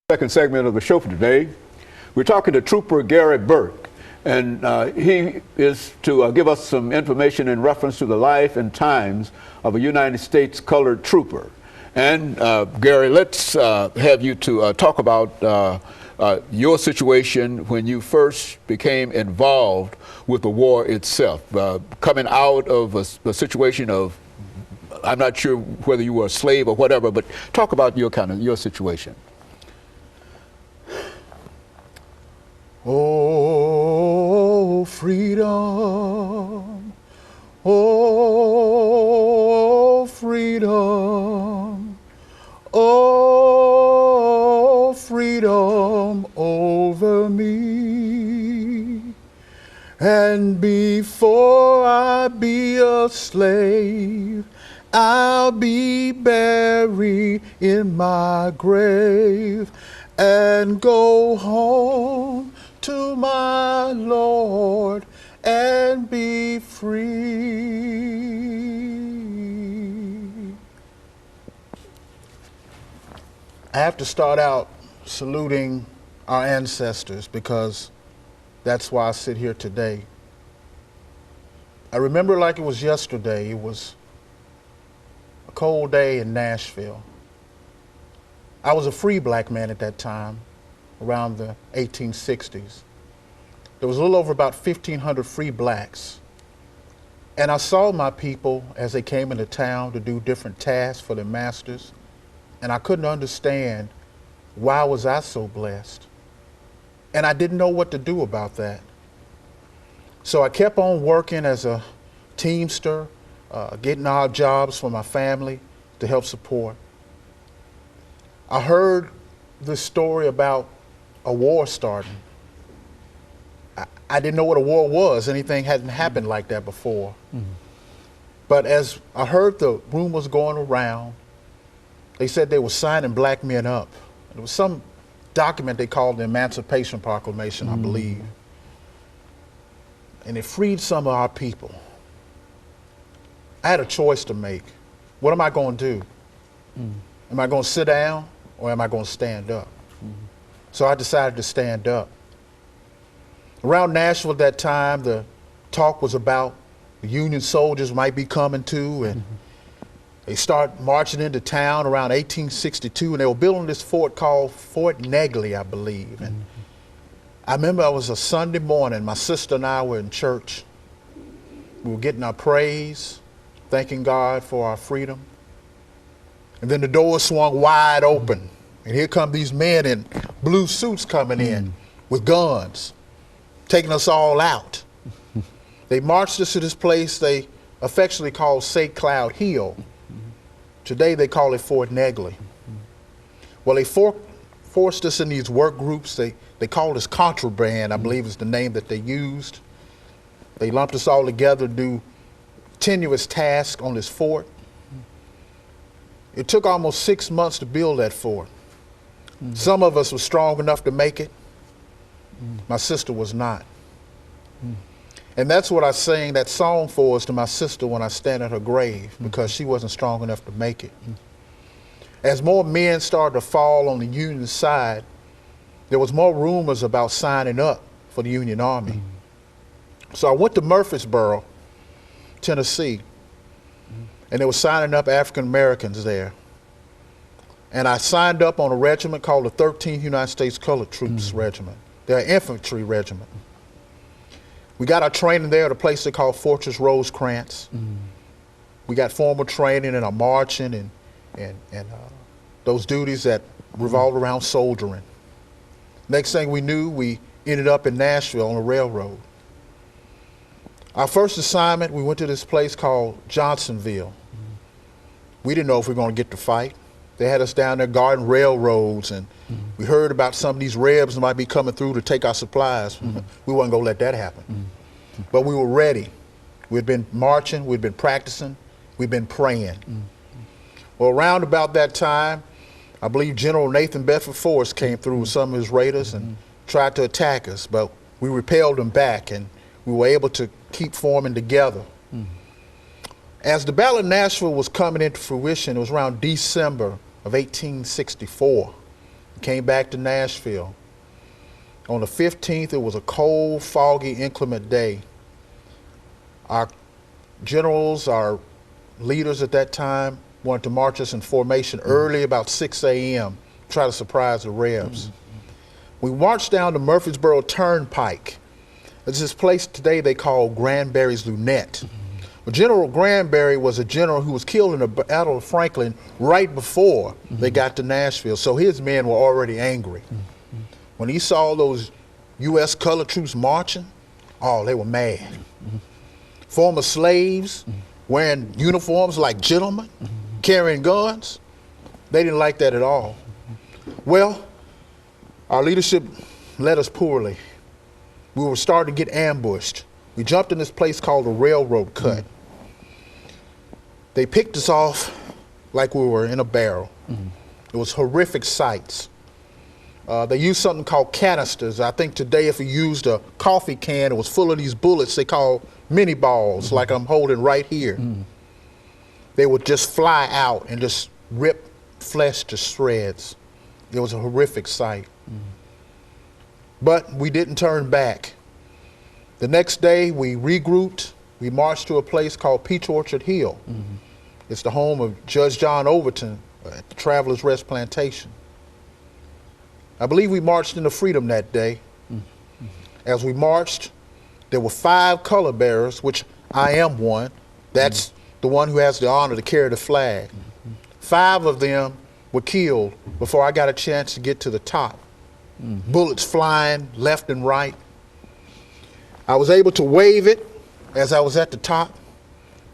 Second segment of the show for today. We're talking to Trooper Gary Burke, and he is to give us some information in reference to the life and times of a United States colored trooper. And Gary, let's have you to talk about your situation when you first became involved with the war itself, coming out of a situation of, I'm not sure whether you were a slave or whatever, but talk about your situation. Oh, freedom, oh, freedom, oh, freedom over me. And before I be a slave, I'll be buried in my grave and go home to my Lord and be free. I have to start out saluting our ancestors because that's why I sit here today. I remember like it was yesterday. It was a cold day in Nashville. I was a free black man at that time, around the 1860s. There was a little over about 1,500 free blacks. And I saw my people as they came into town to do different tasks for their masters. And I couldn't understand why was I so blessed. And I didn't know what to do about that. So I kept on working as a teamster, getting odd jobs for my family to help support. I heard this story about a war starting. I didn't know what a war was. Anything hadn't happened like that before. But as I heard the rumors going around, they said they were signing black men up. There was some document they called the Emancipation Proclamation, I believe. And it freed some of our people. I had a choice to make. What am I going to do? Am I going to sit down or am I going to stand up? So I decided to stand up. Around Nashville at that time, the talk was about the Union soldiers might be coming too, and they start marching into town around 1862, and they were building this fort called Fort Negley, I believe. And I remember it was a Sunday morning, my sister and I were in church. We were getting our praise, thanking God for our freedom. And then the door swung wide open. And here come these men in blue suits coming in with guns, taking us all out. They marched us to this place they affectionately called St. Cloud Hill. Today they call it Fort Negley. Well, they forced us in these work groups. They called us contraband, I believe is the name that they used. They lumped us all together to do tenuous tasks on this fort. It took almost 6 months to build that fort. Some of us were strong enough to make it. My sister was not. And that's what I sang that song for us to my sister when I stand at her grave, because she wasn't strong enough to make it. As more men started to fall on the Union side, there was more rumors about signing up for the Union Army. So I went to Murfreesboro, Tennessee, and they were signing up African Americans there. And I signed up on a regiment called the 13th United States Colored Troops Regiment. They're an infantry regiment. We got our training there at a place they call Fortress Rosecrans. We got formal training and our marching and those duties that revolved around soldiering. Next thing we knew, we ended up in Nashville on a railroad. Our first assignment, we went to this place called Johnsonville. We didn't know if we were going to get to fight. They had us down there guarding railroads, and we heard about some of these Rebs that might be coming through to take our supplies. We wasn't going to let that happen. But we were ready. We'd been marching, we'd been practicing, we'd been praying. Well, around about that time, I believe General Nathan Bedford Forrest came through with some of his raiders and tried to attack us, but we repelled them back, and we were able to keep forming together. As the Battle of Nashville was coming into fruition, it was around December of 1864. Came back to Nashville. On the 15th, it was a cold, foggy, inclement day. Our generals, our leaders at that time, wanted to march us in formation early, about 6 a.m., try to surprise the Rebs. We marched down the Murfreesboro Turnpike. It's this place today they call Granbury's Lunette. Well, General Granbury was a general who was killed in the Battle of Franklin right before they got to Nashville, so his men were already angry. When he saw those U.S. colored troops marching, oh, they were mad. Former slaves wearing uniforms like gentlemen, carrying guns, they didn't like that at all. Well, our leadership led us poorly. We were starting to get ambushed. We jumped in this place called the Railroad Cut. They picked us off like we were in a barrel. It was horrific sights. They used something called canisters. I think today if you used a coffee can, it was full of these bullets they call mini balls, like I'm holding right here. They would just fly out and just rip flesh to shreds. It was a horrific sight. But we didn't turn back. The next day we regrouped. We marched to a place called Peach Orchard Hill. It's the home of Judge John Overton at the Travelers Rest Plantation. I believe we marched into freedom that day. As we marched, there were 5 color bearers, which I am one. That's the one who has the honor to carry the flag. 5 of them were killed before I got a chance to get to the top. Bullets flying left and right. I was able to wave it as I was at the top,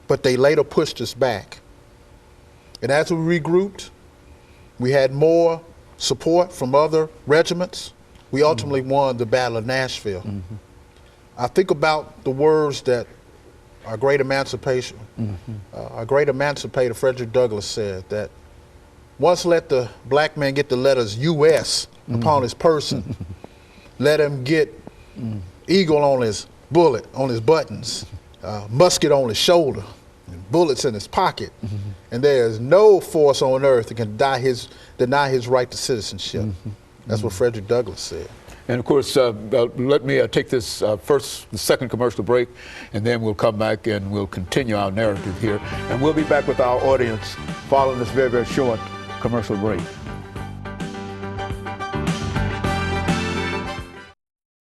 but they later pushed us back. And as we regrouped, we had more support from other regiments. We ultimately won the Battle of Nashville. I think about the words that our great emancipator Frederick Douglass said, that once let the black man get the letters U.S. upon his person, let him get eagle on his bullet, on his buttons, musket on his shoulder, and bullets in his pocket, and there is no force on earth that can deny his right to citizenship. That's what Frederick Douglass said. And of course, let me take this the second commercial break, and then we'll come back and we'll continue our narrative here. And we'll be back with our audience following this very, very short commercial break.